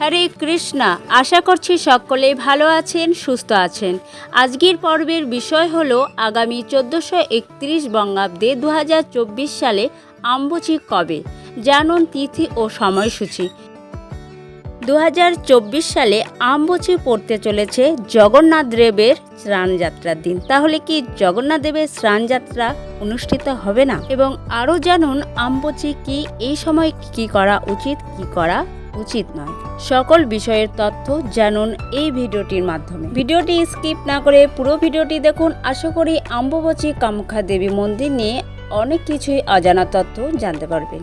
হরে কৃষ্ণা। আশা করছি সকলেই ভালো আছেন, সুস্থ আছেন। আজকের পর্বের বিষয় হলো আগামী 1431 বঙ্গাব্দে 2024 সালে অম্বুচি কবে, জানুন তিথি ও সময়সূচি। 2024 সালে অম্বুচি পড়তে চলেছে জগন্নাথ দেবের স্নানযাত্রার দিন। তাহলে কি জগন্নাথ দেবের স্নানযাত্রা অনুষ্ঠিত হবে না? এবং আরও জানুন অম্বুচি কি, এই সময় কি করা উচিত, কি করা উচিত নয়, সকল বিষয়ের তথ্য জানুন এই ভিডিওটির মাধ্যমে। ভিডিওটি স্কিপ না করে পুরো ভিডিওটি দেখুন। আশা করি অম্বুবাচী কামাখ্যা দেবী মন্দির নিয়ে অনেক কিছুই অজানা তথ্য জানতে পারবেন।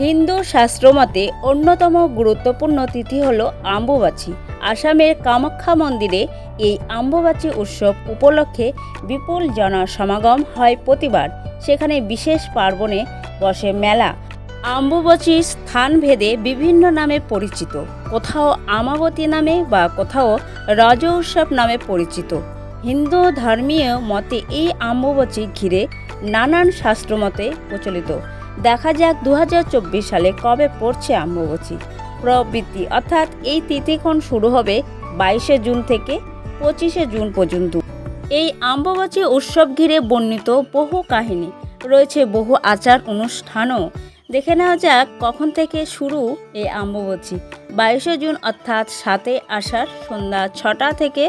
হিন্দু শাস্ত্র মতে অন্যতম গুরুত্বপূর্ণ তিথি হল অম্বুবাচী। আসামের কামাখ্যা মন্দিরে এই অম্বুবাচী উৎসব উপলক্ষে বিপুল জনসমাগম হয় প্রতিবার। সেখানে বিশেষ পার্বণে বসে মেলা। অম্বুবাচী স্থানভেদে বিভিন্ন নামে পরিচিত, কোথাও আমাবতী নামে বা কোথাও রজ উৎসব নামে পরিচিত। হিন্দু ধর্মীয় মতে এই অম্বুবাচী ঘিরে নানান শাস্ত্রমতে প্রচলিত। দেখা যাক 2024 সালে কবে পড়ছে অম্বুবাচী। প্রবৃত্তি অর্থাৎ এই তিথিক্ষণ শুরু হবে 22শে জুন থেকে 25শে জুন পর্যন্ত। এই অম্বুবাচী উৎসব ঘিরে বর্ণিত বহু কাহিনী রয়েছে, বহু আচার অনুষ্ঠানও। দেখে নেওয়া যাক কখন থেকে শুরু এই অম্বুবাচী। 22শে জুন অর্থাৎ 7 আষাঢ় সন্ধ্যা 6টা থেকে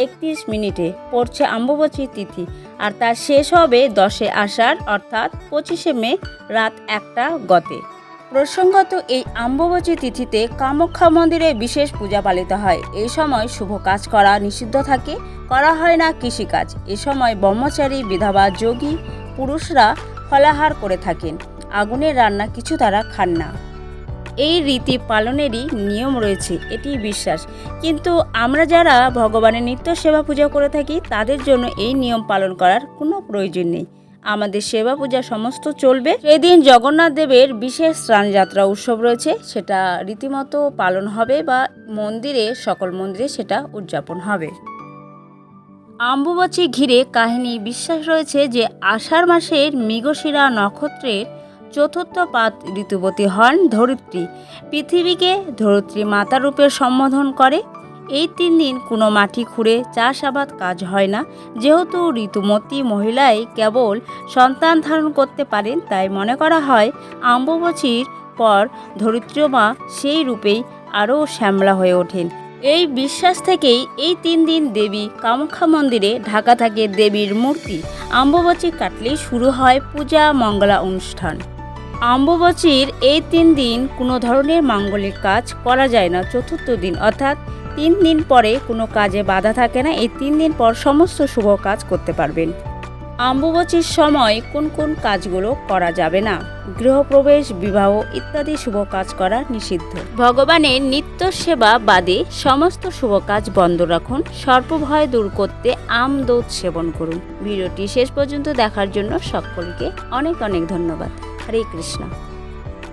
31 মিনিটে পড়ছে অম্বুবাচী তিথি, আর তার শেষ হবে 10 আষাঢ় অর্থাৎ 25শে মে রাত 1টা গতে। প্রসঙ্গত এই অম্বুবাচী তিথিতে কামাখ্যা মন্দিরে বিশেষ পূজা পালিত হয়। এই সময় শুভ কাজ করা নিষিদ্ধ থাকে, করা হয় না কৃষিকাজ। এ সময় ব্রহ্মচারী, বিধবা, যোগী পুরুষরা ফলাহার করে থাকেন। আগুনের রান্না কিছু তারা খান না। এই রীতি পালনেরই নিয়ম রয়েছে, এটি বিশ্বাস। কিন্তু আমরা যারা ভগবানের নিত্য সেবা পূজা করে থাকি তাদের জন্য এই নিয়ম পালন করার কোনো প্রয়োজন নেই। আমাদের সেবা পূজা সমস্ত চলবে। সেদিন জগন্নাথ দেবের বিশেষ স্নানযাত্রা উৎসব রয়েছে, সেটা রীতিমতো পালন হবে বা মন্দিরে, সকল মন্দিরে সেটা উদযাপন হবে। অম্বুবাচী ঘিরে কাহিনী বিশ্বাস রয়েছে যে আষাঢ় মাসের মৃগশিরা নক্ষত্রের চতুর্থ পাদ ঋতুবতী হন ধরিত্রী। পৃথিবীকে ধরিত্রী মাতা রূপে সম্বোধন করে। এই 3 দিন কোনো মাটি খুঁড়ে চাষাবাদ কাজ হয় না। যেহেতু ঋতুমতী মহিলাই কেবল সন্তান ধারণ করতে পারেন, তাই মনে করা হয় অম্বুবাচীর পর ধরিত্রী মা সেই রূপেই আরও শ্যামলা হয়ে ওঠেন। এই বিশ্বাস থেকেই এই 3 দিন দেবী কামাখ্যা মন্দিরে ঢাকা থাকে দেবীর মূর্তি। অম্বুবাচী কাটলেই শুরু হয় পূজা মঙ্গলা অনুষ্ঠান। অম্বুবাচীর এই 3 দিন কোনো ধরনের মাঙ্গলিক কাজ করা যায় না। চতুর্থ দিন অর্থাৎ 3 দিন পরে কোনো কাজে বাধা থাকে না। এই 3 দিন পর সমস্ত শুভ কাজ করতে পারবেন। অম্বুবাচীর সময় কোন কোন কাজগুলো করা যাবে না? গৃহপ্রবেশ, বিবাহ ইত্যাদি শুভ কাজ করা নিষিদ্ধ। ভগবানের নিত্য সেবা বাদে সমস্ত শুভ কাজ বন্ধ রাখুন। সর্পভয় দূর করতে আম দুধ সেবন করুন। ভিডিওটি শেষ পর্যন্ত দেখার জন্য সকলকে অনেক অনেক ধন্যবাদ। হরে কৃষ্ণ।